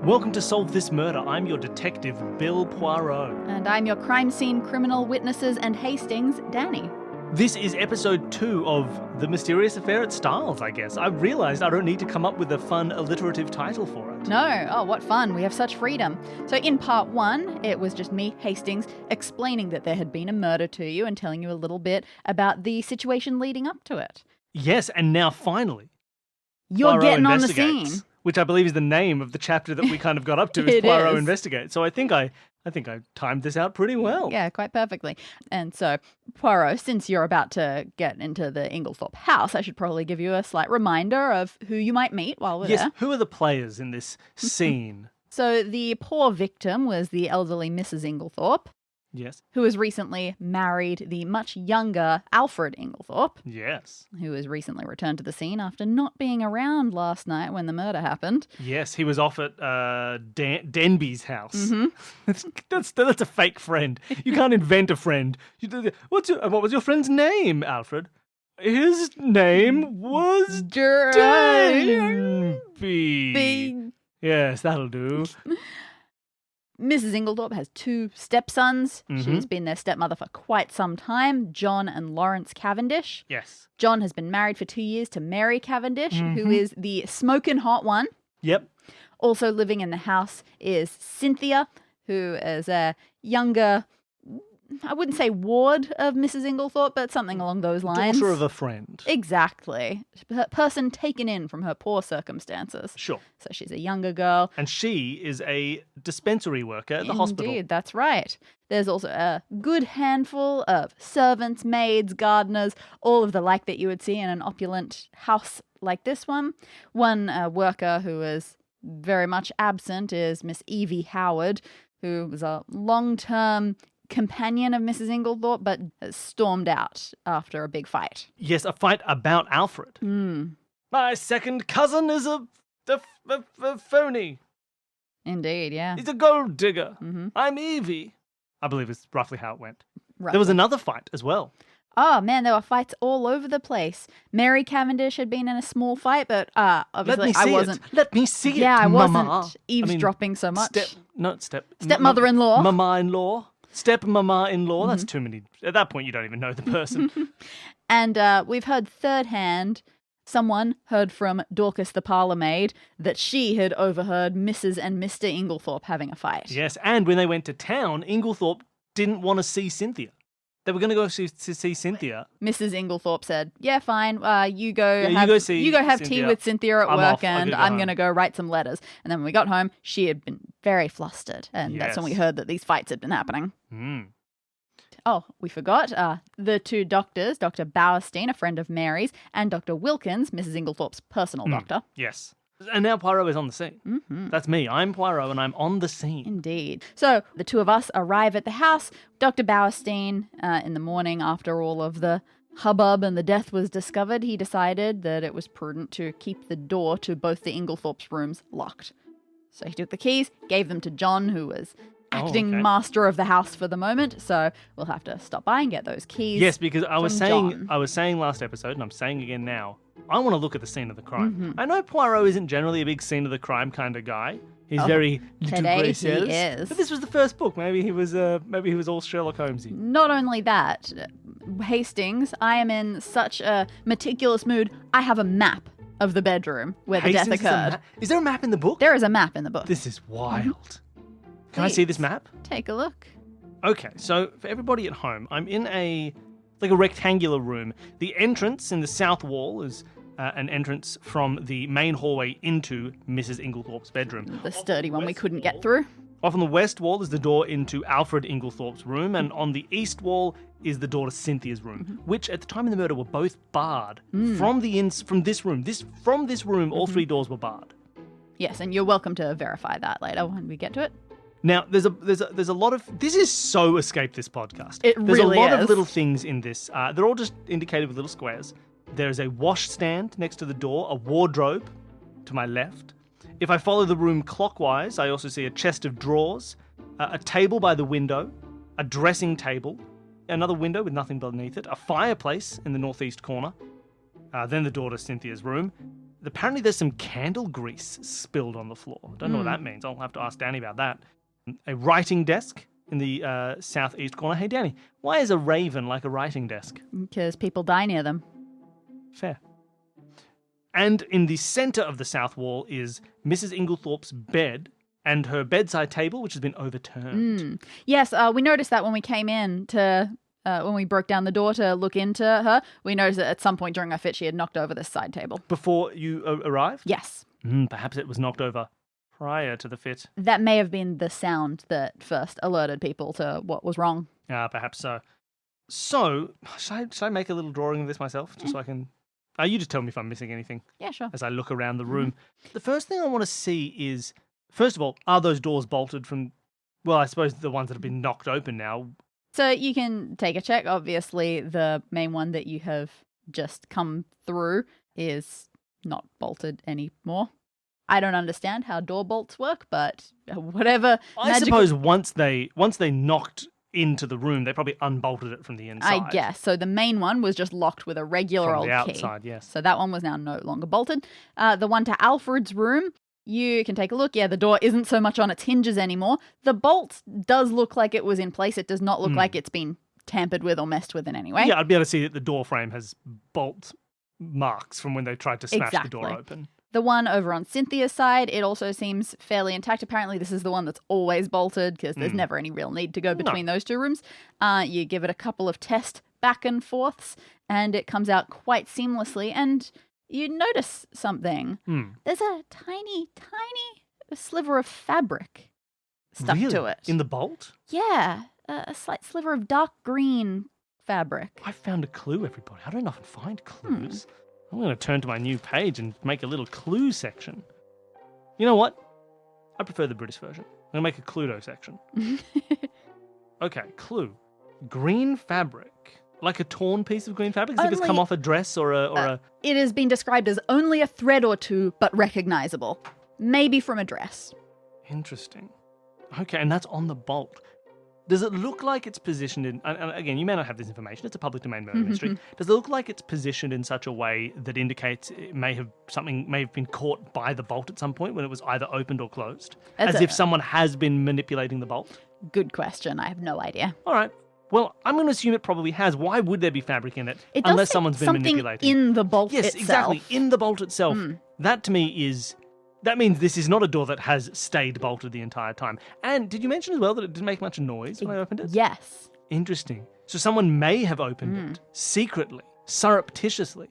Welcome to Solve This Murder. I'm your detective, Bill Poirot. And I'm your crime scene criminal witnesses and Hastings, Dani. This is episode 2 of The Mysterious Affair at Styles, I guess. I realised I don't need to come up with a fun alliterative title for it. No, oh, what fun. We have such freedom. So in part 1, it was just me, Hastings, explaining that there had been a murder to you and telling you a little bit about the situation leading up to it. Yes, and now finally, You're Poirot getting on the investigates, scene. which I believe is the name of the chapter that we kind of got up to, is It Poirot is. Investigates. So I think I timed this out pretty well. Yeah, quite perfectly. And so, Poirot, since you're about to get into the Inglethorpe house, I should probably give you a slight reminder of who you might meet while we're Yes, there. who are the players in this scene? So the poor victim was the elderly Mrs. Inglethorpe, Yes. who has recently married the much younger Alfred Inglethorpe, Yes. who has recently returned to the scene after not being around last night when the murder happened. Yes, he was off at Denby's house. Mm-hmm. That's a fake friend. You can't invent a friend. What was your friend's name, Alfred? His name was Denby. Yes, that'll do. Mrs. Inglethorpe has 2 stepsons. Mhm. She's been their stepmother for quite some time, John and Lawrence Cavendish. Yes. John has been married for 2 years to Mary Cavendish, who Mhm. is the smoking hot one. Yep. Also living in the house is Cynthia, who is a younger, I wouldn't say ward of Mrs. Inglethorpe, but something along those lines. Daughter of a friend. Exactly. Person taken in from her poor circumstances. Sure. So she's a younger girl. And she is a dispensary worker at the hospital. Indeed, that's right. There's also a good handful of servants, maids, gardeners, all of the like that you would see in an opulent house like this one. One worker who is very much absent is Miss Evie Howard, who was a long-term companion of Mrs. Inglethorpe, but has stormed out after a big fight. Yes, a fight about Alfred. My second cousin is a phony. Indeed, yeah. He's a gold digger. Mhm. I'm Evie. I believe it's roughly how it went. Right. There was another fight as well. Oh, man, there were fights all over the place. Mary Cavendish had been in a small fight, but obviously I wasn't. Let me see it. Yeah, I wasn't Mama. eavesdropping so much. Stepmother-in-law. Stepmother-in-law. Mama-in-law. Step-mama-in-law. That's too many. At that point, you don't even know the person. And we've heard third hand, someone heard from Dorcas the parlour maid that she had overheard Mrs. and Mr. Inglethorpe having a fight. Yes, and when they went to town, Inglethorpe didn't want to see Cynthia. They were going to go see Cynthia. Mrs. Inglethorpe said, "Yeah, fine. You go Yeah, have you go see tea Cynthia. with Cynthia at I'm work, off. I and gotta go I'm home." going to go write some letters." And then when we got home, she had been very flustered, and that's when we Yes. heard that these fights had been happening. Mm. Oh, we forgot the 2 doctors, Dr. Bowerstein, a friend of Mary's, and Dr. Wilkins, Mrs. Inglethorpe's personal doctor. Yes. And now Poirot is on the scene. Mm-hmm. That's me. I'm Poirot, and I'm on the scene. Indeed. So the 2 of us arrive at the house. Dr. Bowerstein, in the morning after all of the hubbub and the death was discovered, he decided that it was prudent to keep the door to both the Inglethorpe's rooms locked. So he took the keys, gave them to John, who was acting okay. master of the house for the moment. So we'll have to stop by and get those keys. Yes, because I was from John. saying last episode, and I'm saying again now, I want to look at the scene of the crime. I know Poirot isn't generally a big scene of the crime kind of guy. He's very today he says, is. But this was the first book. Maybe he was all Sherlock Holmesy. Not only that, Hastings, I am in such a meticulous mood, I have a map of the bedroom where the death Hastings is a occurred. Is there a map in the book? There is a map in the book. This is wild. Can I see this map? Take a look. Okay, so for everybody at home, I'm in a rectangular room. The entrance in the south wall is an entrance from the main hallway into Mrs. Inglethorpe's bedroom. The sturdy one we couldn't get through. Off on the west wall is the door into Alfred Inglethorpe's room, and on the east wall is the door to Cynthia's room, which at the time of the murder were both barred from this room. From this room, all 3 doors were barred. Yes, and you're welcome to verify that later when we get to it. Now, there's a lot of... This is so Escape This podcast. It There's really a lot is. of little things in this. They're all just indicated with little squares. There is a wash stand next to the door, a wardrobe to my left. If I follow the room clockwise, I also see a chest of drawers, a table by the window, a dressing table, another window with nothing beneath it, a fireplace in the northeast corner, then the door to Cynthia's room, Apparently there's some candle grease spilled on the floor. Don't know what that means. I'll have to ask Dani about that. A writing desk in the southeast corner. Hey, Dani, why is a raven like a writing desk? Because people die near them. Fair. And in the centre of the south wall is Mrs. Inglethorpe's bed and her bedside table, which has been overturned. Yes, we noticed that when we came in to... when we broke down the door to look into her, we noticed that at some point during her fit, she had knocked over this side table. Before you arrived? Yes. Perhaps it was knocked over prior to the fit. That may have been the sound that first alerted people to what was wrong. Perhaps so. So, should I make a little drawing of this myself, just so I can... you just tell me if I'm missing anything. Yeah, sure. As I look around the room. The first thing I want to see is, first of all, are those doors bolted from... Well, I suppose the ones that have been knocked open now... So you can take a check. Obviously, the main one that you have just come through is not bolted anymore. I don't understand how door bolts work, but whatever. I suppose once they knocked into the room, they probably unbolted it from the inside. I guess. So the main one was just locked with a regular from old the outside, key. yes. So that one was now no longer bolted. The one to Alfred's room, you can take a look. Yeah, the door isn't so much on its hinges anymore. The bolt does look like it was in place. It does not look like it's been tampered with or messed with in any way. Yeah, I'd be able to see that the door frame has bolt marks from when they tried to smash the door open. The one over on Cynthia's side, it also seems fairly intact. Apparently, this is the one that's always bolted because there's never any real need to go between those two rooms. You give it a couple of test back and forths, and it comes out quite seamlessly. And you notice something. There's a tiny, tiny sliver of fabric stuck to it. In the bolt? Yeah, a slight sliver of dark green fabric. I found a clue, everybody. I don't often find clues. I'm going to turn to my new page and make a little clue section. You know what? I prefer the British version. I'm going to make a Cluedo section. Okay, clue. Green fabric. Like a torn piece of green fabric? As if it's come off a dress or a... It has been described as only a thread or two, but recognizable. Maybe from a dress. Interesting. Okay, and that's on the bolt. Does it look like it's positioned in... And again, you may not have this information. It's a public domain murder mystery. Does it look like it's positioned in such a way that indicates it may have been caught by the bolt at some point when it was either opened or closed? As if someone has been manipulating the bolt? Good question. I have no idea. All right. Well, I'm going to assume it probably has. Why would there be fabric in it unless someone's been manipulating? In the bolt itself. Yes, exactly. In the bolt itself. That to me is... That means this is not a door that has stayed bolted the entire time. And did you mention as well that it didn't make much noise when I opened it? Yes. Interesting. So someone may have opened it secretly, surreptitiously.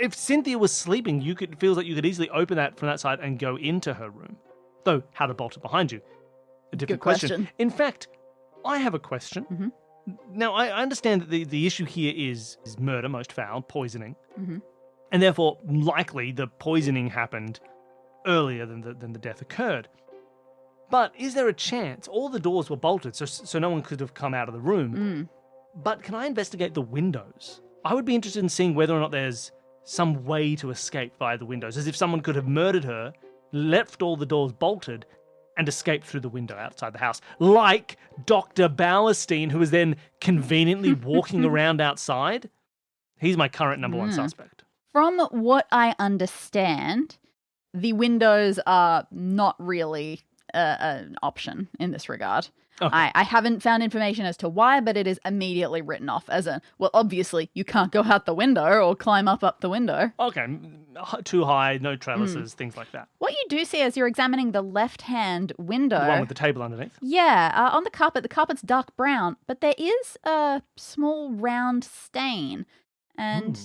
If Cynthia was sleeping, it feels like you could easily open that from that side and go into her room. Though, how to bolt it behind you? A different question. In fact, I have a question. Now, I understand that the issue here is murder, most foul, poisoning. And therefore, likely, the poisoning happened earlier than the death occurred. But is there a chance all the doors were bolted so no one could have come out of the room? But can I investigate the windows? I would be interested in seeing whether or not there's some way to escape via the windows, as if someone could have murdered her, left all the doors bolted, and escaped through the window outside the house, like Dr. Bauerstein, who was then conveniently walking around outside. He's my current number one suspect. From what I understand, the windows are not really an option in this regard. Okay. I haven't found information as to why, but it is immediately written off as well, obviously, you can't go out the window or climb up the window. Okay, too high, no trellises, things like that. What you do see as you're examining the left-hand window... The one with the table underneath? Yeah, on the carpet's dark brown, but there is a small round stain, and...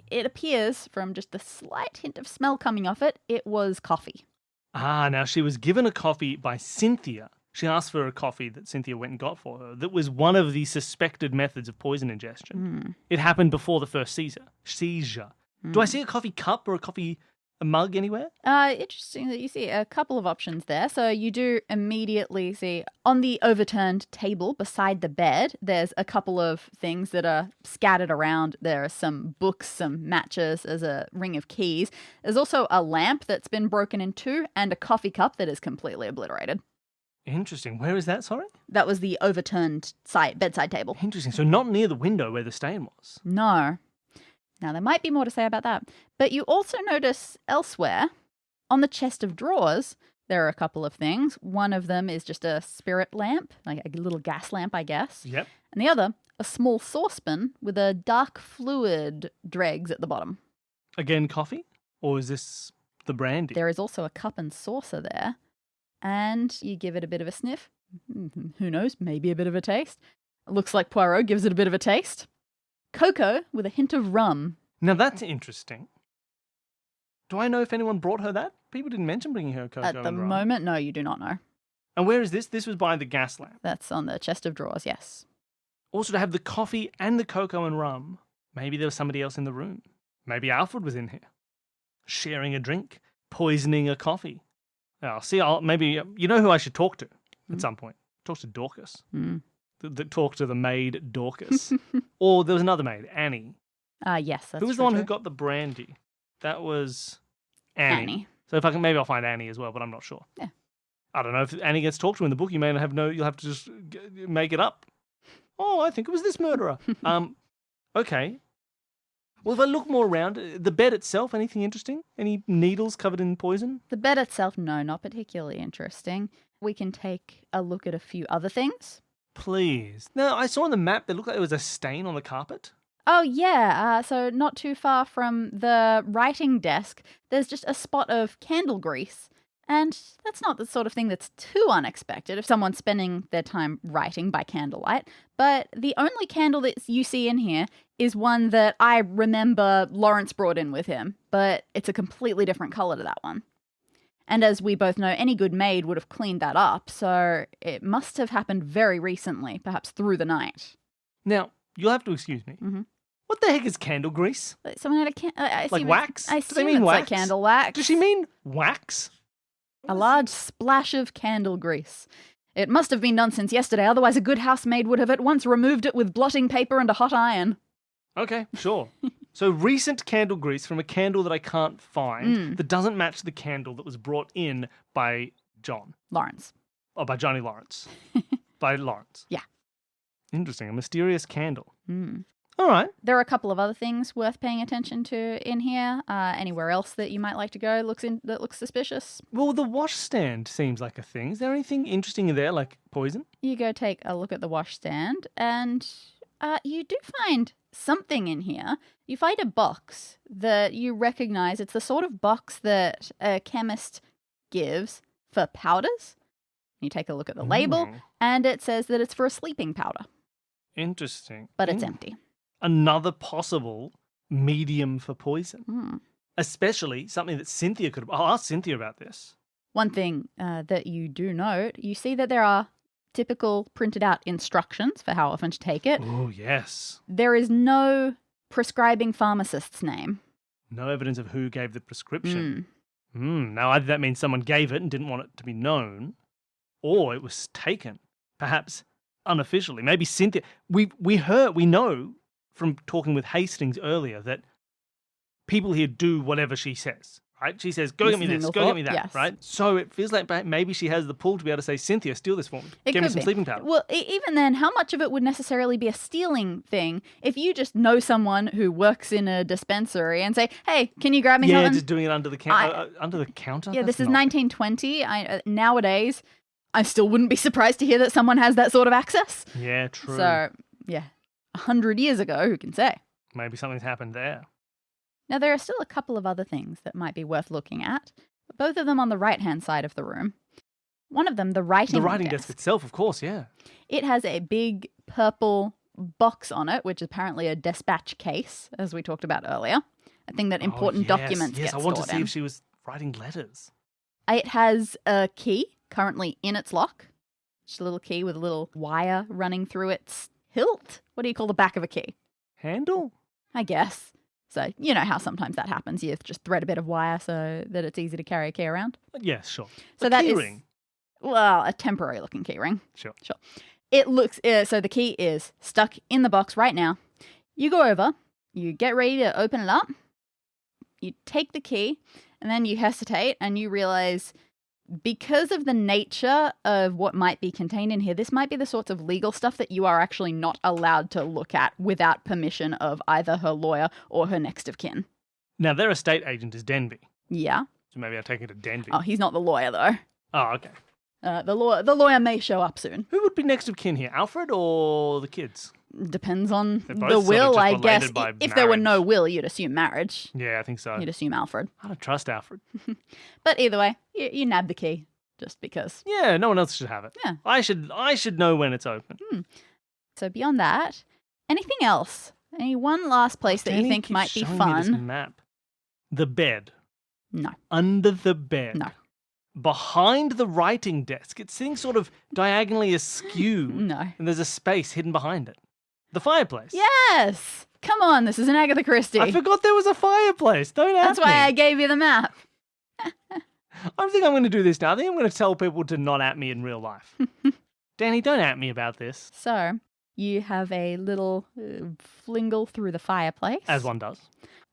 It appears, from just the slight hint of smell coming off it, it was coffee. Now she was given a coffee by Cynthia. She asked for a coffee that Cynthia went and got for her. That was one of the suspected methods of poison ingestion. It happened before the first seizure. Do I see a coffee cup or a mug anywhere? Interesting that you see a couple of options there. So you do immediately see on the overturned table beside the bed, there's a couple of things that are scattered around. There are some books, some matches, there's a ring of keys. There's also a lamp that's been broken in two and a coffee cup that is completely obliterated. Interesting. Where is that, sorry? That was the overturned bedside table. Interesting. So not near the window where the stain was. No. Now, there might be more to say about that. But you also notice elsewhere, on the chest of drawers, there are a couple of things. One of them is just a spirit lamp, like a little gas lamp, I guess. Yep. And the other, a small saucepan with a dark fluid dregs at the bottom. Again, coffee? Or is this the brandy? There is also a cup and saucer there. And you give it a bit of a sniff. Who knows? Maybe a bit of a taste. It looks like Poirot gives it a bit of a taste. Cocoa with a hint of rum. Now that's interesting. Do I know if anyone brought her that? People didn't mention bringing her cocoa At the and rum. moment, no, you do not know. And where is this? This was by the gas lamp. That's on the chest of drawers, yes. Also, to have the coffee and the cocoa and rum, maybe there was somebody else in the room. Maybe Alfred was in here, sharing a drink, poisoning a coffee. Now, maybe, you know who I should talk to at some point? Talk to Dorcas. Talk to the maid Dorcas. Or there was another maid, Annie. Yes, that's Who was the one who got the brandy? That was Annie. So maybe I'll find Annie as well, but I'm not sure. Yeah. I don't know if Annie gets talked to in the book. You'll have to just make it up. Oh, I think it was this murderer. Okay. Well, if I look more around, the bed itself, anything interesting? Any needles covered in poison? The bed itself, no, not particularly interesting. We can take a look at a few other things. Please. Now, I saw on the map, there looked like there was a stain on the carpet. Oh, yeah. So not too far from the writing desk, there's just a spot of candle grease. And that's not the sort of thing that's too unexpected if someone's spending their time writing by candlelight. But the only candle that you see in here is one that I remember Lawrence brought in with him. But it's a completely different colour to that one. And as we both know, any good maid would have cleaned that up. So it must have happened very recently, perhaps through the night. Now, you'll have to excuse me. Mm-hmm. What the heck is candle grease? Someone had a like wax? I Do they assume mean it's wax? like candle wax. Does she mean wax? A large splash of candle grease. It must have been done since yesterday, otherwise a good housemaid would have at once removed it with blotting paper and a hot iron. Okay, sure. So recent candle grease from a candle that I can't find that doesn't match the candle that was brought in by John. Lawrence. Oh, by Johnny Lawrence. By Lawrence. Yeah. Interesting. A mysterious candle. Mm. All right. There are a couple of other things worth paying attention to in here. Anywhere else that you might like to go that looks suspicious? Well, the washstand seems like a thing. Is there anything interesting in there, like poison? You go take a look at the washstand, and you do find something in here. You find a box that you recognize. It's the sort of box that a chemist gives for powders. You take a look at the label, and it says that it's for a sleeping powder. Interesting. But it's empty. Another possible medium for poison. Especially something that Cynthia could have... I'll ask Cynthia about this. One thing that you do note, you see that there are typical printed out instructions for how often to take it. Oh, yes. There is no prescribing pharmacist's name. No evidence of who gave the prescription. Now, either that means someone gave it and didn't want it to be known, or it was taken, perhaps unofficially. Maybe Cynthia... We know from talking with Hastings earlier that people here do whatever she says, right? She says, go get me this, go get me that, yes. right? So it feels like maybe she has the pull to be able to say, Cynthia, steal this for me. Get me some sleeping powder. Well, even then, how much of it would necessarily be a stealing thing if you just know someone who works in a dispensary and say, hey, can you grab me something? Yeah, just doing it under the counter? Yeah, this is 1920. Nowadays, I still wouldn't be surprised to hear that someone has that sort of access. Yeah, true. So, yeah, 100 years ago, who can say? Maybe something's happened there. Now, there are still a couple of other things that might be worth looking at, both of them on the right-hand side of the room. One of them, the writing desk itself, of course, yeah. It has a big purple box on it, which is apparently a dispatch case, as we talked about earlier. A thing that important documents get stored in. Yes, I want to see if she was writing letters. It has a key currently in its lock. Just a little key with a little wire running through its hilt. What do you call the back of a key? Handle? I guess. So, you know how sometimes that happens. You just thread a bit of wire so that it's easy to carry a key around. Yes, sure. So that is, well, a temporary looking key ring. Sure. It looks, so the key is stuck in the box right now. You go over, you get ready to open it up, you take the key, and then you hesitate and you realize Because of the nature of what might be contained in here, this might be the sorts of legal stuff that you are actually not allowed to look at without permission of either her lawyer or her next of kin. Now, their estate agent is Denby. Yeah. So maybe I'll take it to Denby. Oh, he's not the lawyer, though. Oh, okay. The lawyer may show up soon. Who would be next of kin here, Alfred or the kids? Depends on They're both the sort of will, just I guess. related by If there were marriage. no will, you'd assume marriage. Yeah, I think so. You'd assume Alfred. I don't trust Alfred. But either way, you nab the key just because. Yeah, no one else should have it. Yeah. I should know when it's open. So beyond that, anything else? Any one last place that you Danny think keeps might be showing me this fun? map. The bed. No. Under the bed. No. Behind the writing desk. It's sitting sort of diagonally askew. No. And there's a space hidden behind it. The fireplace. Yes! Come on, this is an Agatha Christie. I forgot there was a fireplace. Don't ask That's why I gave you the map. I think I'm going to do this now. I think I'm going to tell people to not at me in real life. Danny, don't at me about this. So, you have a little flingle through the fireplace. As one does.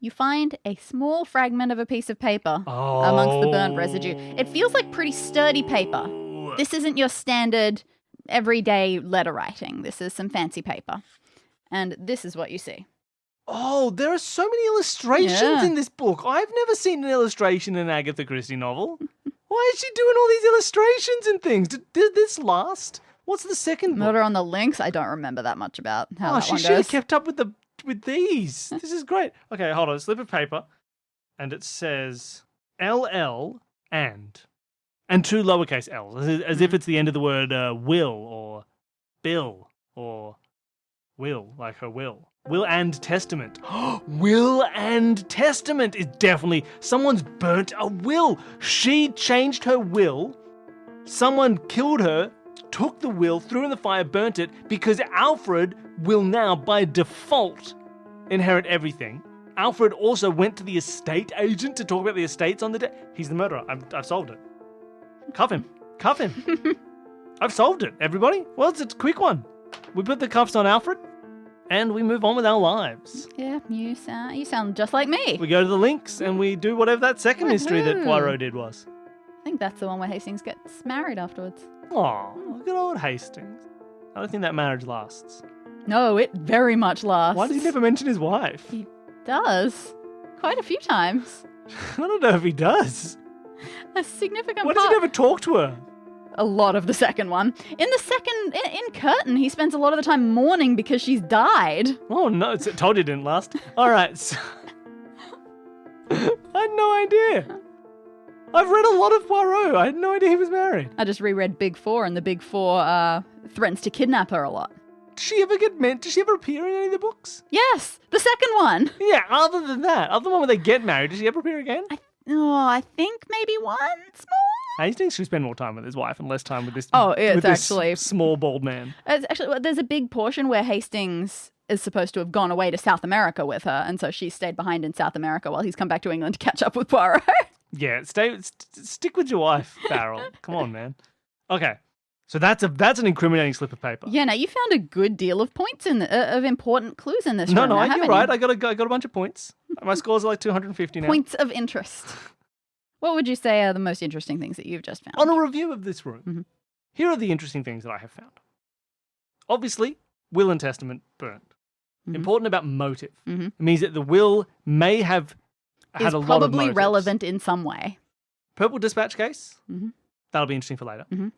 You find a small fragment of a piece of paper amongst the burnt residue. It feels like pretty sturdy paper. This isn't your standard everyday letter writing. This is some fancy paper. And this is what you see. Oh, there are so many illustrations Yeah. in this book. I've never seen an illustration in an Agatha Christie novel. Why is she doing all these illustrations and things? Did this last? What's the second book? Murder on the Links, I don't remember that much about how that she one should have goes. kept up with these. This is great. Okay, hold on. A slip of paper. And it says LL and two lowercase L's, as if it's the end of the word will or Bill or will, like her will. Will and testament. Will and testament is definitely someone's burnt a will. She changed her will. Someone killed her, took the will, threw it in the fire, burnt it, because Alfred will now, by default, inherit everything. Alfred also went to the estate agent to talk about the estates on the day. He's the murderer. I've solved it. Cuff him. Cuff him. I've solved it, everybody. Well, it's a quick one. We put the cuffs on Alfred, and we move on with our lives. Yeah, you sound just like me. We go to the links, and we do whatever that second mystery that Woohoo. Poirot did was. I think that's the one where Hastings gets married afterwards. Aw, look at old Hastings. I don't think that marriage lasts. No, it very much lasts. Why does he never mention his wife? He does. Quite a few times. I don't know if he does. A significant Why does part. he never talk to her? A lot of the second one. In the second, in Curtain, he spends a lot of the time mourning because she's died. Oh no, I told you it didn't last. All right. So... I had no idea. I've read a lot of Poirot. I had no idea he was married. I just reread Big Four, and the Big Four threatens to kidnap her a lot. Does she ever appear in any of the books? Yes, the second one. Yeah, other than that, other than one where they get married, does she ever appear again? I think maybe once more. Hastings should spend more time with his wife and less time with this. Oh, it's with this actually- small bald man. It's actually, well, there's a big portion where Hastings is supposed to have gone away to South America with her, and so she stayed behind in South America while he's come back to England to catch up with Poirot. Yeah, stick with your wife, Farrell. Come on, man. Okay, so that's an incriminating slip of paper. Yeah, now you found a good deal of points of important clues in this. No, room now, you're haven't right. you? I got a bunch of points. My scores are like 250 now. Points of interest. What would you say are the most interesting things that you've just found? On a review of this room, Mhm. here are the interesting things that I have found. Obviously, will and testament burnt. Mhm. Important about motive. Mhm. It means that the will may have had Is a lot of probably motives. relevant in some way. Purple dispatch case. Mhm. That'll be interesting for later. Mhm.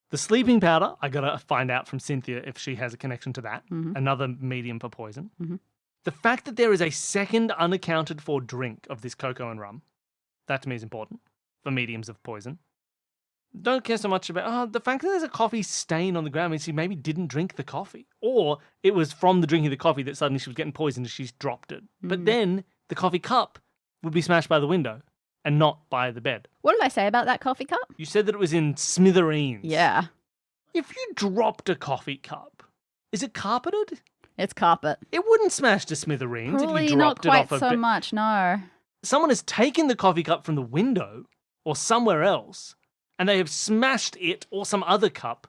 The sleeping powder, I gotta find out from Cynthia if she has a connection to that. Mhm. Another medium for poison. Mhm. The fact that there is a second unaccounted for drink of this cocoa and rum, that to me is important for mediums of poison. Don't care so much about the fact that there's a coffee stain on the ground means she maybe didn't drink the coffee. Or it was from the drinking of the coffee that suddenly she was getting poisoned and she's dropped it. But then the coffee cup would be smashed by the window and not by the bed. What did I say about that coffee cup? You said that it was in smithereens. Yeah, If you dropped a coffee cup, is it carpeted? it's carpet. It wouldn't smash to smithereens Probably if you not dropped it quite off a so bed. much, no. Someone has taken the coffee cup from the window or somewhere else and they have smashed it or some other cup.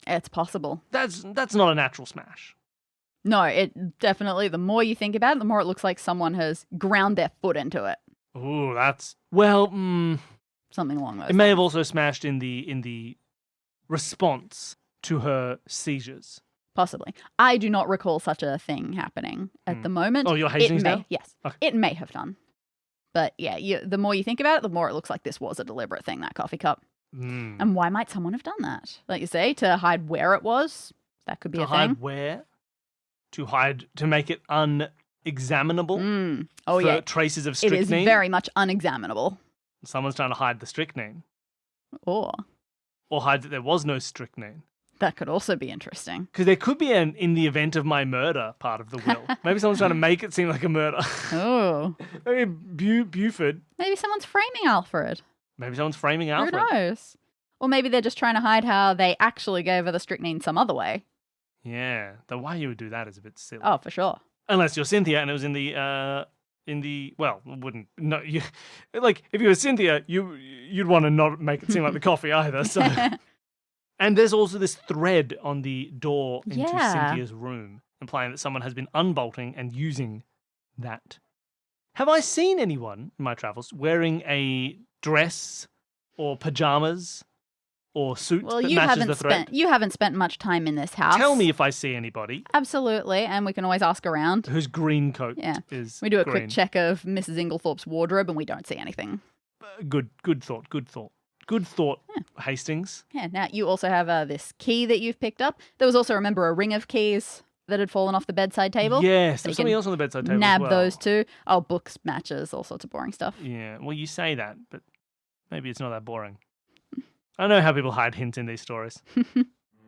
It's possible. That's not a natural smash. No, it definitely, the more you think about it, the more it looks like someone has ground their foot into it. Ooh, that's... Well, something along those It may have lines. also smashed in the response to her seizures. Possibly. I do not recall such a thing happening at the moment. Oh, you're Hastings now? Yes. Okay. It may have done. But yeah, the more you think about it, the more it looks like this was a deliberate thing, that coffee cup. And why might someone have done that? Like you say, to hide where it was? That could be a To hide thing. where? To make it unexaminable Oh, for yeah. traces of It strychnine? is very much unexaminable. Someone's trying to hide the strychnine. Or Or hide that there was no strychnine. that could also be interesting. Because there could be an in the event of my murder part of the will. Maybe someone's trying to make it seem like a murder. Oh. Maybe Buford. Maybe someone's framing Alfred. Maybe someone's framing Alfred. Who knows? Or maybe they're just trying to hide how they actually gave her the strychnine some other way. Yeah. The why you would do that is a bit silly. Oh, for sure. Unless you're Cynthia and it was in the well, it wouldn't no you like if you were Cynthia, you'd want to not make it seem like the coffee either. So and there's also this thread on the door into Yeah. Cynthia's room, implying that someone has been unbolting and using that. Have I seen anyone in my travels wearing a dress or pajamas or suit Well, that you matches the thread? you haven't spent much time in this house. Tell me if I see anybody Absolutely, and we can always ask around. whose green coat Yeah. is We do a green. quick check of Mrs. Inglethorpe's wardrobe, and we don't see anything. Good thought. Hastings. Yeah. Now you also have this key that you've picked up. There was also, remember, a ring of keys that had fallen off the bedside table. Yes, So there's you something can else on the bedside table Nab as well. those two. Oh, books, matches, all sorts of boring stuff. Yeah, well, you say that, but maybe it's not that boring. I know how people hide hints in these stories.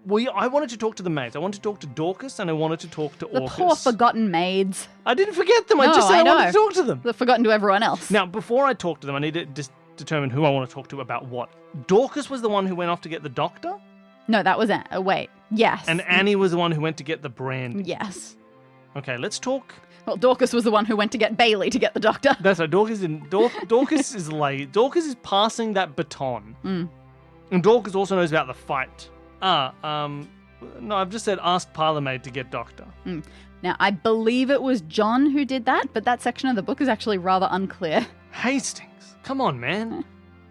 Well, yeah, I wanted to talk to the maids. I wanted to talk to Dorcas and I wanted to talk to The Orcus. poor forgotten maids. I didn't forget them. I No, just said I I wanted know. to talk to them. They're forgotten to everyone else. Now, before I talk to them, I need to just determine who I want to talk to about what. Dorcas was the one who went off to get the doctor, No, that was it. Wait. Yes. and Annie was the one who went to get the brandy. Yes. Okay, let's talk. Well, Dorcas was the one who went to get Bailey to get the doctor. That's right. Dorcas is late. Dorcas is passing that baton. And Dorcas also knows about the fight. No, I've just said ask parlourmaid to get doctor. Now, I believe it was John who did that, but that section of the book is actually rather unclear. Hastings, come on, man.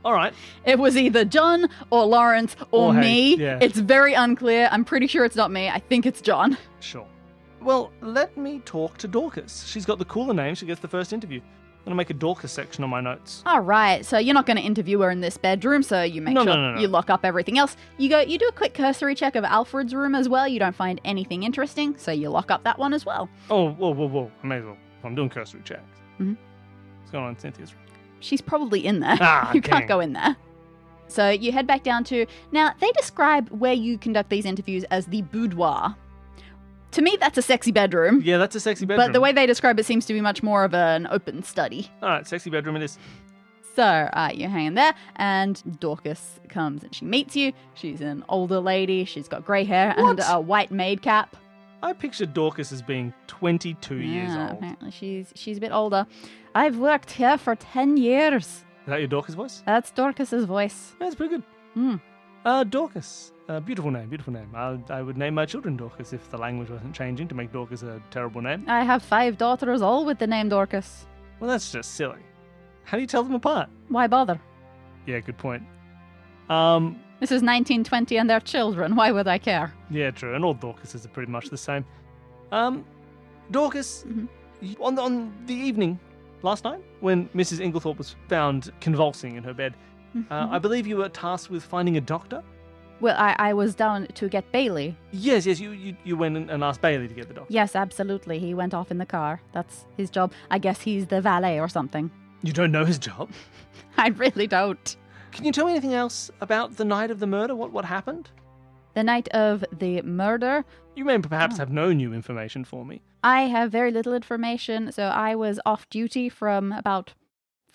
All right. It was either John or Lawrence or me. Yeah. It's very unclear. I'm pretty sure it's not me. I think it's John. Sure. Well, let me talk to Dorcas. She's got the cooler name. She gets the first interview. I'm going to make a Dorcas section on my notes. All right, so you're not going to interview her in this bedroom, so you make sure No. you lock up everything else. You do a quick cursory check of Alfred's room as well. You don't find anything interesting, so you lock up that one as well. Oh, whoa. I may as well. I'm doing cursory checks. Mhm. What's going on in Cynthia's room? She's probably in there. Ah, You can't dang. go in there. So you head back down to... Now, they describe where you conduct these interviews as the boudoir. To me, that's a sexy bedroom. Yeah, that's a sexy bedroom. But the way they describe it seems to be much more of an open study. All right, sexy bedroom it is. So you're hanging there, and Dorcas comes and she meets you. She's an older lady. She's got grey hair and What? a white maid cap. I pictured Dorcas as being 22 years Yeah, old. apparently she's a bit older. I've worked here for 10 years. Is that your Dorcas voice? That's Dorcas's voice. That's pretty good. Hmm. Dorcas. Beautiful name. I would name my children Dorcas if the language wasn't changing to make Dorcas a terrible name. I have 5 daughters, all with the name Dorcas. Well, that's just silly. How do you tell them apart? Why bother? Yeah, good point. This is 1920 and they're children. Why would I care? Yeah, true. And all Dorcases are pretty much the same. Dorcas, on the evening last night when Mrs. Inglethorpe was found convulsing in her bed, I believe you were tasked with finding a doctor? Well, I was down to get Bailey. Yes, you went and asked Bailey to get the doctor. Yes, absolutely. He went off in the car. That's his job. I guess he's the valet or something. You don't know his job? I really don't. Can you tell me anything else about the night of the murder? What happened? The night of the murder, You may perhaps have no new information for me. I have very little information. So I was off duty from about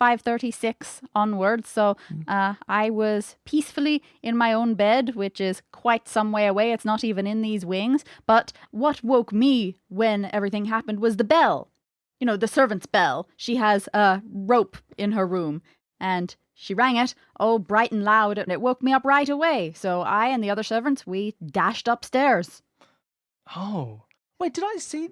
5:36 onwards. So I was peacefully in my own bed, which is quite some way away. It's not even in these wings. But what woke me when everything happened was the bell. You know, the servant's bell. She has a rope in her room, and she rang it, bright and loud, and it woke me up right away. So I and the other servants, we dashed upstairs. Oh. Wait, did I see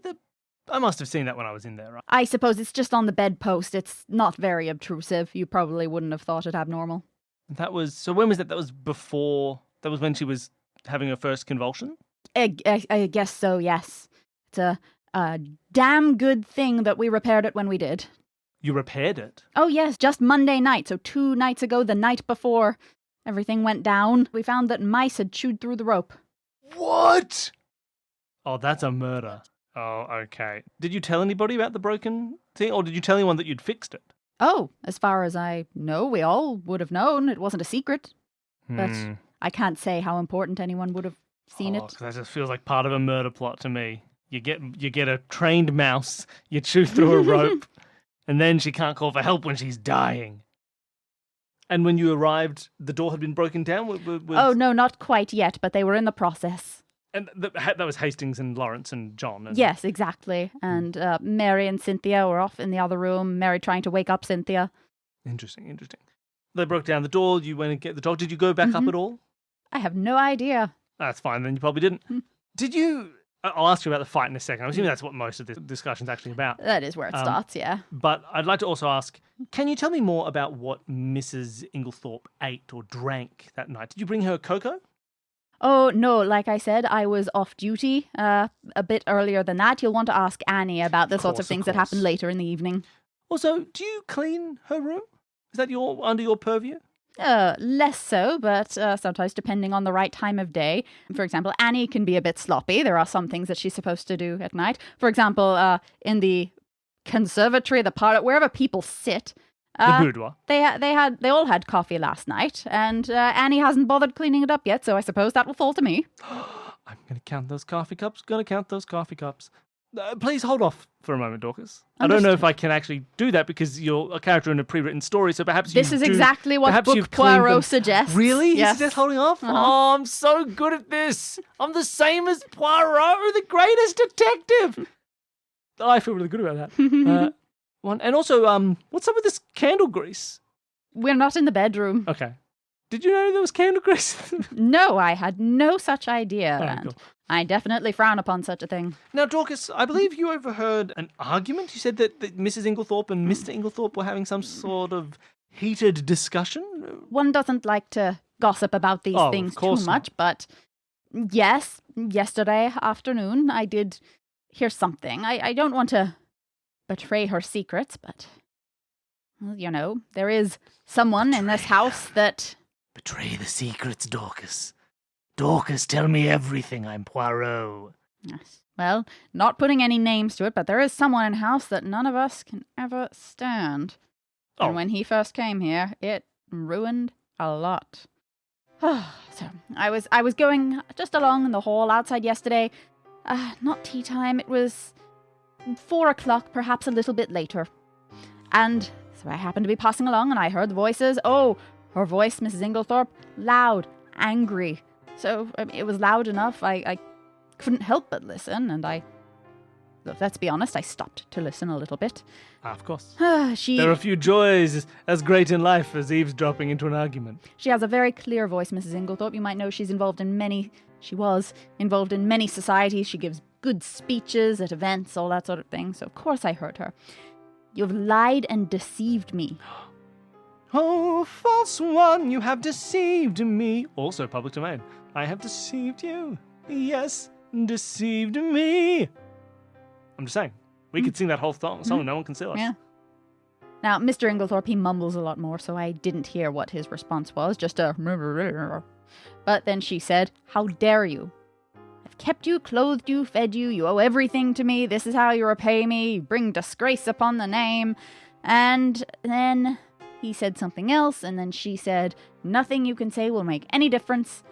I must have seen that when I was in there, right? I suppose it's just on the bedpost. It's not very obtrusive. You probably wouldn't have thought it abnormal. That was... So when was that? That was before... That was when she was having her first convulsion? I guess so, yes. It's a damn good thing that we repaired it when we did. You repaired it? Oh, yes, just Monday night. So 2 nights ago, the night before everything went down, we found that mice had chewed through the rope. What? Oh, that's a murder. Oh, okay. Did you tell anybody about the broken thing, or did you tell anyone that you'd fixed it? Oh, as far as I know, we all would have known. It wasn't a secret. But I can't say how important anyone would have seen it. 'Cause that just feels like part of a murder plot to me. You get a trained mouse, you chew through a rope, and then she can't call for help when she's dying. And when you arrived, the door had been broken down? Oh, no, not quite yet, but they were in the process. And that was Hastings and Lawrence and John. Yes, exactly. And Mary and Cynthia were off in the other room, Mary trying to wake up Cynthia. Interesting. They broke down the door, you went and get the dog. Did you go back up at all? I have no idea. That's fine, then you probably didn't. Did you... I'll ask you about the fight in a second. I'm assuming that's what most of this discussion's actually about. That is where it starts, yeah. But I'd like to also ask, can you tell me more about what Mrs. Inglethorpe ate or drank that night? Did you bring her cocoa? Oh, no, like I said, I was off duty a bit earlier than that. You'll want to ask Annie about the sorts of things that happen later in the evening. Also, do you clean her room? Is that under your purview? Less so, but sometimes depending on the right time of day. For example, Annie can be a bit sloppy. There are some things that she's supposed to do at night. For example, in the conservatory, the parlor, wherever people sit. The boudoir. They all had coffee last night, and Annie hasn't bothered cleaning it up yet, so I suppose that will fall to me. I'm going to count those coffee cups. Please hold off for a moment, Dorcas. I don't know if I can actually do that because you're a character in a pre-written story, so perhaps This is exactly what book Poirot suggests. Really? Yes. He suggests holding off? Oh, I'm so good at this. I'm the same as Poirot, the greatest detective. I feel really good about that. And also, what's up with this candle grease? We're not in the bedroom. Okay. Did you know there was candle grease? No, I had no such idea. Oh, cool. I definitely frown upon such a thing. Now, Dorcas, I believe you overheard an argument. You said that Mrs. Inglethorpe and Mr. Inglethorpe were having some sort of heated discussion. One doesn't like to gossip about these things too much, but yes, yesterday afternoon I did hear something. I don't want to betray her secrets, but, well, you know, there is someone in this house that... Betray the secrets, Dorcas. Dorcas, tell me everything. I'm Poirot. Yes. Well, not putting any names to it, but there is someone in house that none of us can ever stand. And when he first came here, it ruined a lot. So I was going just along in the hall outside yesterday. Not tea time. It was 4 o'clock, perhaps a little bit later. And so I happened to be passing along, and I heard the voices. Oh, her voice, Mrs. Inglethorpe, loud, angry. So it was loud enough, I couldn't help but listen, and let's be honest, I stopped to listen a little bit. Of course. There are a few joys as great in life as eavesdropping into an argument. She has a very clear voice, Mrs. Inglethorpe. You might know she was involved in many societies. She gives good speeches at events, all that sort of thing. So of course I heard her. You've lied and deceived me. Oh, false one, you have deceived me. Also public domain. I have deceived you. Yes, deceived me. I'm just saying. We could sing that whole song. No one can sue us. Yeah. Now, Mr. Inglethorpe, he mumbles a lot more, so I didn't hear what his response was. Just a... But then she said, "How dare you? I've kept you, clothed you, fed you. You owe everything to me. This is how you repay me. You bring disgrace upon the name." And then... he said something else, and then she said, "Nothing you can say will make any difference.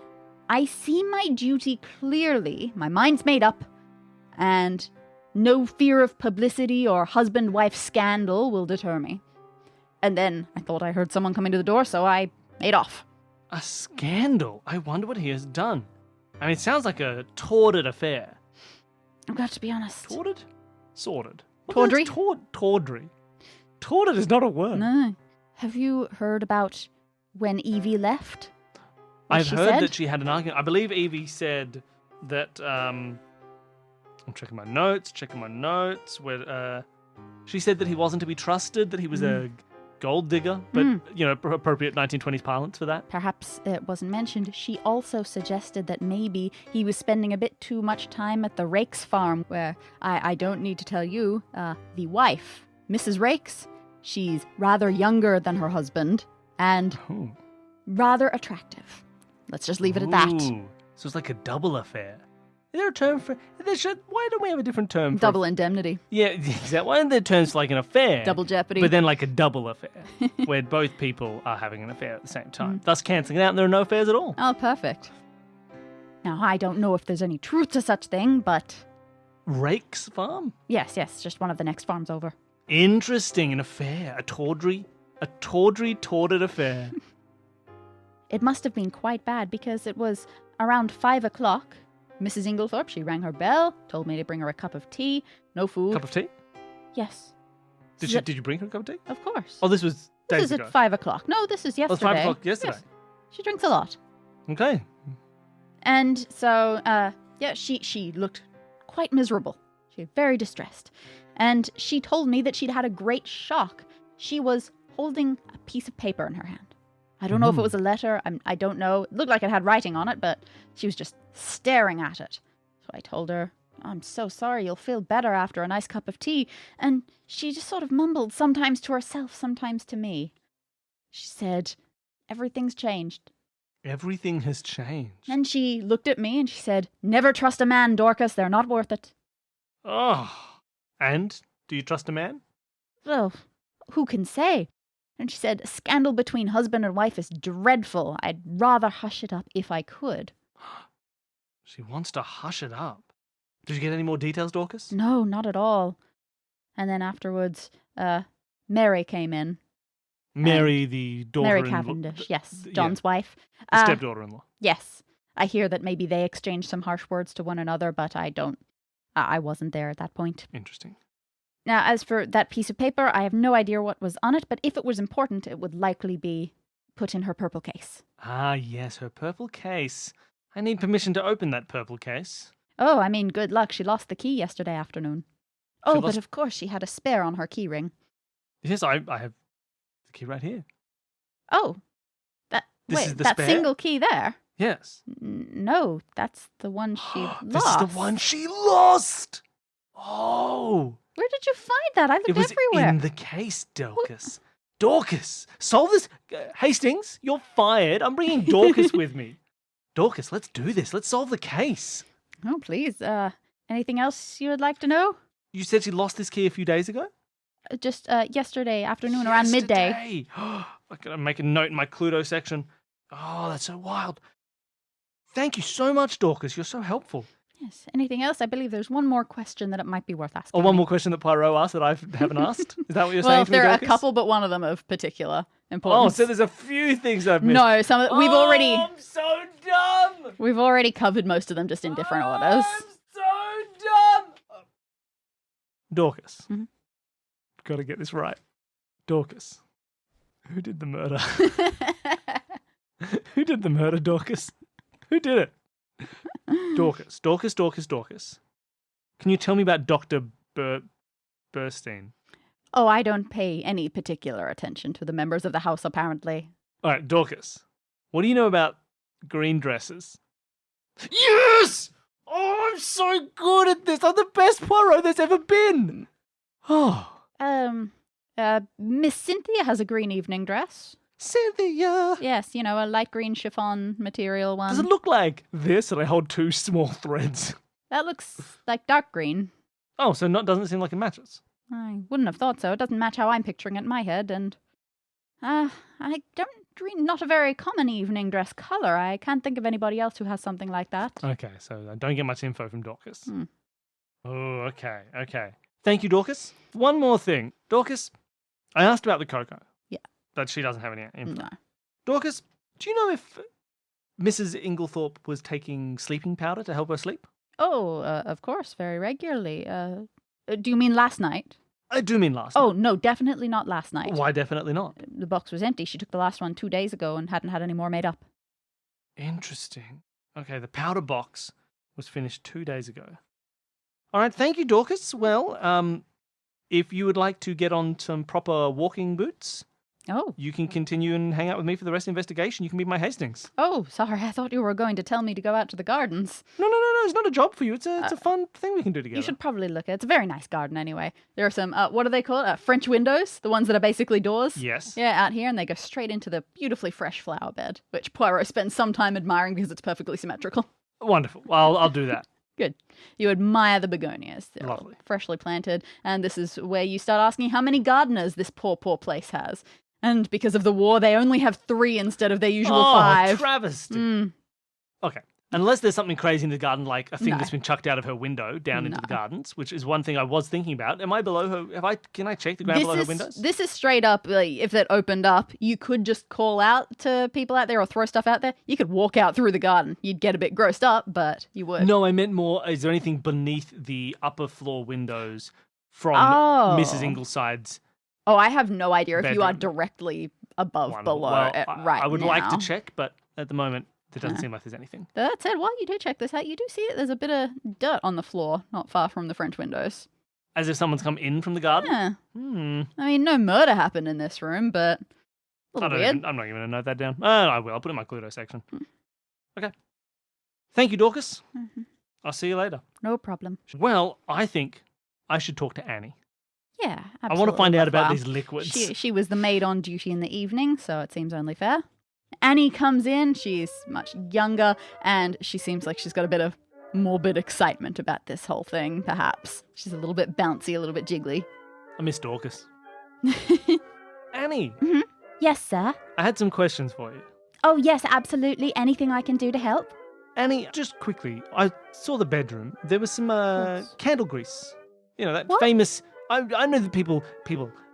I see my duty clearly. My mind's made up. And no fear of publicity or husband-wife scandal will deter me." And then I thought I heard someone coming to the door, so I made off. A scandal? I wonder what he has done. I mean, it sounds like a tawdry affair. I've got to be honest. Tawdred? Sordid. Tawdry? Tawdry. Tawdred is not a word. No. Have you heard about when Evie left? I've heard that she had an argument. I believe Evie said that, I'm checking my notes, where, she said that he wasn't to be trusted, that he was a gold digger, but, appropriate 1920s parlance for that. Perhaps it wasn't mentioned. She also suggested that maybe he was spending a bit too much time at the Rakes farm, where I don't need to tell you, the wife, Mrs. Rakes, she's rather younger than her husband and rather attractive. Let's just leave it at that. So it's like a double affair. Is there a term for... Why don't we have a different term for... Double indemnity. Yeah, exactly. Why aren't there terms for like an affair? Double jeopardy. But then like a double affair, where both people are having an affair at the same time, thus cancelling it out and there are no affairs at all. Oh, perfect. Now, I don't know if there's any truth to such thing, but... Rakes farm? Yes, just one of the next farms over. Interesting, an affair. A tawdry, torrid affair. It must have been quite bad because it was around 5 o'clock. Mrs. Inglethorpe, she rang her bell, told me to bring her a cup of tea. No food. Cup of tea? Yes. Did you bring her a cup of tea? Of course. Oh, this was days This is ago. at 5 o'clock. No, this is yesterday. Oh, it's 5 o'clock yesterday. Yes. She drinks a lot. Okay. And so, she looked quite miserable. She was very distressed. And she told me that she'd had a great shock. She was holding a piece of paper in her hand. I don't know if it was a letter. I don't know. It looked like it had writing on it, but she was just staring at it. So I told her, I'm so sorry, you'll feel better after a nice cup of tea. And she just sort of mumbled, sometimes to herself, sometimes to me. She said, everything's changed. Everything has changed. And she looked at me and she said, never trust a man, Dorcas, they're not worth it. Oh. And? Do you trust a man? Well, who can say? And she said, a scandal between husband and wife is dreadful. I'd rather hush it up if I could. She wants to hush it up. Did you get any more details, Dorcas? No, not at all. And then afterwards, Mary came in. Mary, the daughter-in-law. Mary Cavendish, yes, John's yeah. wife. The stepdaughter-in-law. Yes. I hear that maybe they exchanged some harsh words to one another, but I wasn't there at that point. Interesting. Now, as for that piece of paper, I have no idea what was on it, but if it was important, it would likely be put in her purple case. Ah, yes, her purple case. I need permission to open that purple case. Oh, I mean, good luck. She lost the key yesterday afternoon. But of course she had a spare on her key ring. Yes, I have the key right here. Oh, that single key there? Yes. No, that's the one she lost. This is the one she lost! Oh! Where did you find that? I looked It was everywhere. in the case, Dorcas. Dorcas, solve this. Hastings, you're fired. I'm bringing Dorcas with me. Dorcas, let's do this. Let's solve the case. Oh, please. Anything else you would like to know? You said she lost this key a few days ago? Just yesterday afternoon around midday. I gotta make a note in my Cluedo section. Oh, that's so wild. Thank you so much, Dorcas. You're so helpful. Yes. Anything else? I believe there's one more question that it might be worth asking. Oh, one more question that Poirot asked that I haven't asked? Is that what you're saying to me, there are Dorcas? a couple, but one of them of particular Oh, importance. so there's a few things I've missed. No, I'm so dumb! we've already covered most of them just in different orders. I'm so dumb! Dorcas. Mm-hmm. Got to get this right. Dorcas. Who did the murder? Who did the murder, Dorcas? Who did it? Dorcas. Can you tell me about Dr. Burstein? Oh, I don't pay any particular attention to the members of the house, apparently. All right, Dorcas. What do you know about green dresses? Yes! Oh, I'm so good at this. I'm the best Poirot there's ever been. Oh. Miss Cynthia has a green evening dress. Cynthia! Yes, a light green chiffon material one. Does it look like this and I hold two small threads? That looks like dark green. Oh, so doesn't seem like it matches. I wouldn't have thought so. It doesn't match how I'm picturing it in my head, and I not a very common evening dress colour. I can't think of anybody else who has something like that. Okay, so I don't get much info from Dorcas. Oh, okay. Thank you, Dorcas. One more thing. Dorcas, I asked about the cocoa. Yeah. But she doesn't have any info. No. Dorcas, do you know if Mrs. Inglethorpe was taking sleeping powder to help her sleep? Oh, of course, very regularly. Do you mean last night? I do mean last night. Oh, no, definitely not last night. Why definitely not? The box was empty. She took the last one 2 days ago and hadn't had any more made up. Interesting. Okay, the powder box was finished 2 days ago. All right, thank you, Dorcas. Well, if you would like to get on some proper walking boots, Oh. you can continue and hang out with me for the rest of the investigation. You can be my Hastings. Oh, sorry. I thought you were going to tell me to go out to the gardens. No. It's not a job for you. It's a fun thing we can do together. You should probably look at it. It's a very nice garden anyway. There are some, what do they call it? French windows, the ones that are basically doors. Yes. Yeah, out here, and they go straight into the beautifully fresh flower bed, which Poirot spends some time admiring because it's perfectly symmetrical. Wonderful. I'll do that. Good. You admire the begonias. They're all Lovely. freshly planted, and this is where you start asking how many gardeners this poor place has. And because of the war, they only have 3 instead of their usual 5. Travesty. Okay. Unless there's something crazy in the garden, like a thing that's been chucked out of her window down into the gardens, which is one thing I was thinking about. Am I below her? Can I check the ground below her windows? This is straight up, like, if it opened up, you could just call out to people out there or throw stuff out there. You could walk out through the garden. You'd get a bit grossed up, but you would. No, I meant more, is there anything beneath the upper floor windows from Mrs. Ingleside's Oh, I have no idea if you are bedroom? directly above, Wonderful. below Well, it right now. I would like to check, but at the moment, there doesn't seem like there's anything. That said, while you do check this out, you do see it. There's a bit of dirt on the floor, not far from the French windows. As if someone's come in from the garden? Yeah. I mean, no murder happened in this room, but a little weird. I'm not even going to note that down. I will. I'll put it in my Cluedo section. Okay. Thank you, Dorcas. Mm-hmm. I'll see you later. No problem. Well, I think I should talk to Annie. Yeah, absolutely. I want to find out about worthwhile. these liquids. She was the maid on duty in the evening, so it seems only fair. Annie comes in. She's much younger, and she seems like she's got a bit of morbid excitement about this whole thing, perhaps. She's a little bit bouncy, a little bit jiggly. I miss Dorcas. Annie, Mm-hmm. Yes, sir. I had some questions for you. Oh, yes, absolutely. Anything I can do to help? Annie, just quickly, I saw the bedroom. There was some candle grease. You know, that What? famous... I know that people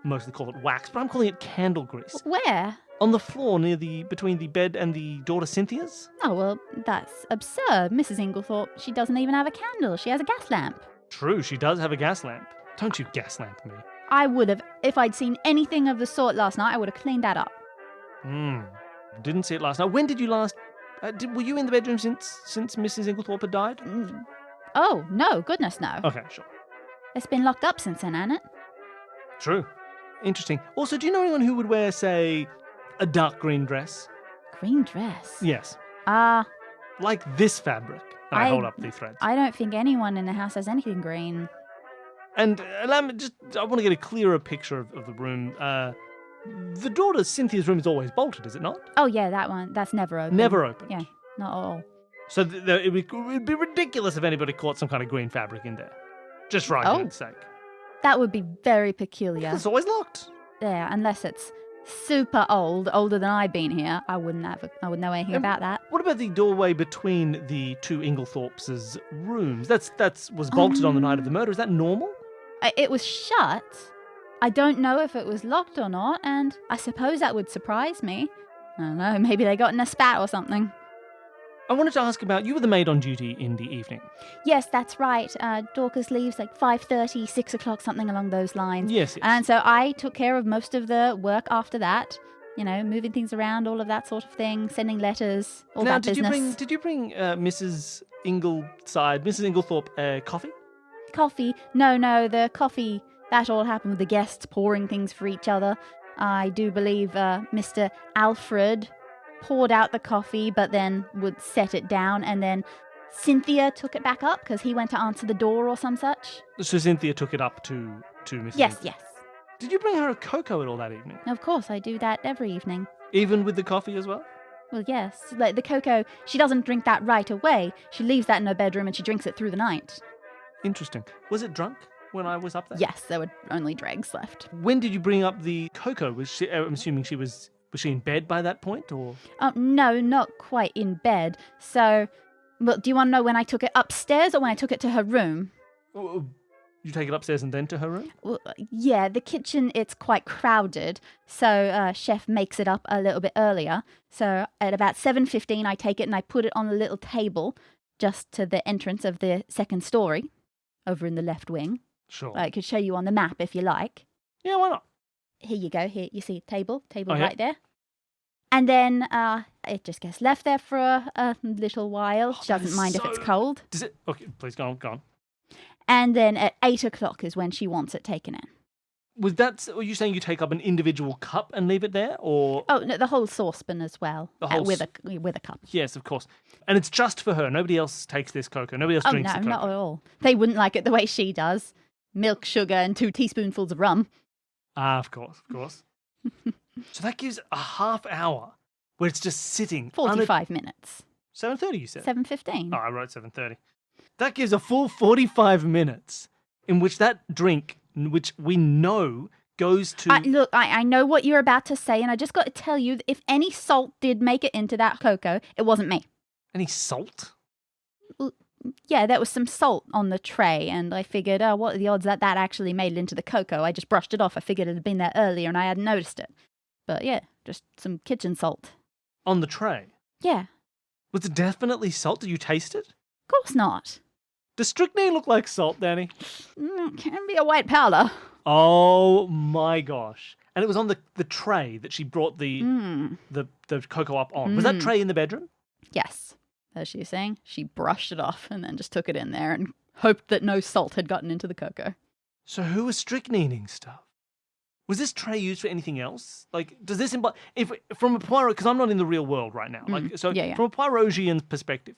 mostly call it wax, but I'm calling it candle grease. Where? On the floor between the bed and the daughter Cynthia's. Oh, well, that's absurd. Mrs. Inglethorpe, she doesn't even have a candle. She has a gas lamp. True, she does have a gas lamp. Don't you gas lamp me. I would have, if I'd seen anything of the sort last night, I would have cleaned that up. Didn't see it last night. When did you last... were you in the bedroom since Mrs. Inglethorpe had died? Oh, no, goodness no. Okay, sure. It's been locked up since then, hasn't it? True. Interesting. Also, do you know anyone who would wear, say, a dark green dress? Green dress? Yes. Like this fabric. And I hold up the threads. I don't think anyone in the house has anything green. And allow me I want to get a clearer picture of the room. The daughter Cynthia's room is always bolted, is it not? Oh, yeah, that one. That's never open. Never opened. Yeah, not at all. So it would be ridiculous if anybody caught some kind of green fabric in there. Just for argument's sake. That would be very peculiar. It's always locked. Yeah, unless it's super old, older than I've been here. I wouldn't know anything about that. What about the doorway between the two Inglethorpes' rooms? That was bolted on the night of the murder. Is that normal? It was shut. I don't know if it was locked or not, and I suppose that would surprise me. I don't know, maybe they got in a spat or something. I wanted to ask about, you were the maid on duty in the evening. Yes, that's right. Dorcas leaves like 5:30, 6 o'clock, something along those lines. Yes. And so I took care of most of the work after that. You know, moving things around, all of that sort of thing, sending letters, all that business. Did you bring Mrs. Inglethorpe coffee? Coffee? No, the coffee, that all happened with the guests pouring things for each other. I do believe Mr. Alfred poured out the coffee, but then would set it down, and then Cynthia took it back up because he went to answer the door or some such. So Cynthia took it up to Mrs. Yes. Did you bring her a cocoa at all that evening? Of course, I do that every evening. Even with the coffee as well? Well, yes. Like the cocoa, she doesn't drink that right away. She leaves that in her bedroom and she drinks it through the night. Interesting. Was it drunk when I was up there? Yes, there were only dregs left. When did you bring up the cocoa? I'm assuming she was she in bed by that point, or? No, not quite in bed. So, well, do you want to know when I took it upstairs or when I took it to her room? You take it upstairs and then to her room? Well, yeah, the kitchen, it's quite crowded, so Chef makes it up a little bit earlier. So at about 7:15, I take it and I put it on a little table just to the entrance of the second story, over in the left wing. Sure. I could show you on the map if you like. Yeah, why not? Here you go. Here, you see table yeah. right there. And then it just gets left there for a little while. She doesn't mind if it's cold. Does it? Okay, please go on. And then at 8 o'clock is when she wants it taken in. Are you saying you take up an individual cup and leave it there, or? Oh, no, the whole saucepan as well, The whole with a cup. Yes, of course. And it's just for her. Nobody else takes this cocoa. Nobody else Oh, drinks no, the cocoa. not at all. They wouldn't like it the way she does. Milk, sugar, and 2 teaspoonfuls of rum. Ah, of course. So that gives a half hour where it's just sitting. 45 minutes. 7:30, you said? 7:15. Oh, I wrote 7:30. That gives a full 45 minutes in which that drink, which we know goes to... Look, I know what you're about to say, and I just got to tell you that if any salt did make it into that cocoa, it wasn't me. Any salt? Yeah, there was some salt on the tray, and I figured, what are the odds that actually made it into the cocoa? I just brushed it off. I figured it had been there earlier, and I hadn't noticed it. But yeah, just some kitchen salt. On the tray? Yeah. Was it definitely salt? Did you taste it? Of course not. Does strychnine look like salt, Dani? Can be a white powder. Oh my gosh. And it was on the tray that she brought the cocoa up on. Was that tray in the bedroom? Yes. As she was saying, she brushed it off and then just took it in there and hoped that no salt had gotten into the cocoa. So who was strychnining stuff? Was this tray used for anything else? Like, does this imply... From a Poirot... Because I'm not in the real world right now. From a Poirotian perspective,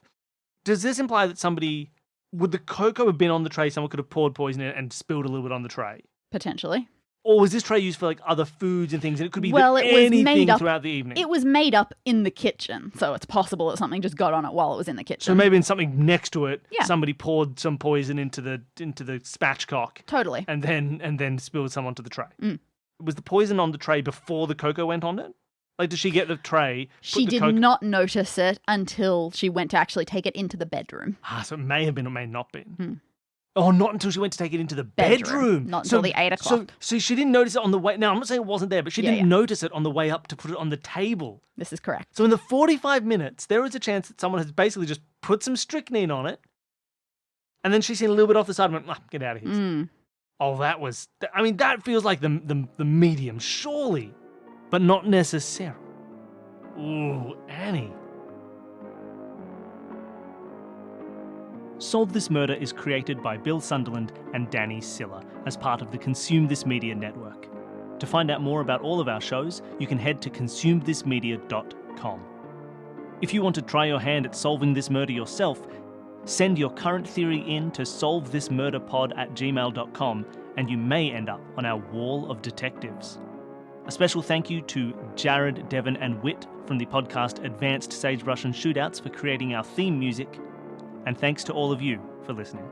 does this imply that somebody... Would the cocoa have been on the tray, someone could have poured poison in it and spilled a little bit on the tray? Potentially. Or was this tray used for, like, other foods and things? And it could be made up throughout the evening. It was made up in the kitchen, so it's possible that something just got on it while it was in the kitchen. So maybe in something next to it, Yeah. somebody poured some poison into the spatchcock. Totally. And then spilled some onto the tray. Was the poison on the tray before the cocoa went on it? Like, did she get the tray? She did not notice it until she went to actually take it into the bedroom. Ah, so it may have been or may not been. Oh, not until she went to take it into the Bedroom. bedroom. Not until the 8 o'clock. So she didn't notice it on the way. Now, I'm not saying it wasn't there, but she didn't notice it on the way up to put it on the table. This is correct. So in the 45 minutes, there is a chance that someone has basically just put some strychnine on it, and then she's seen a little bit off the side and went, get out of here. Oh, that feels like the medium, surely, but not necessarily. Ooh, Annie. Solve This Murder is created by Bill Sunderland and Dani Siller as part of the Consume This Media network. To find out more about all of our shows, you can head to consumethismedia.com. If you want to try your hand at solving this murder yourself, send your current theory in to solvethismurderpod@gmail.com and you may end up on our wall of detectives. A special thank you to Jared, Devon and Whit from the podcast Advanced Sagebrush and Shootouts for creating our theme music, and thanks to all of you for listening.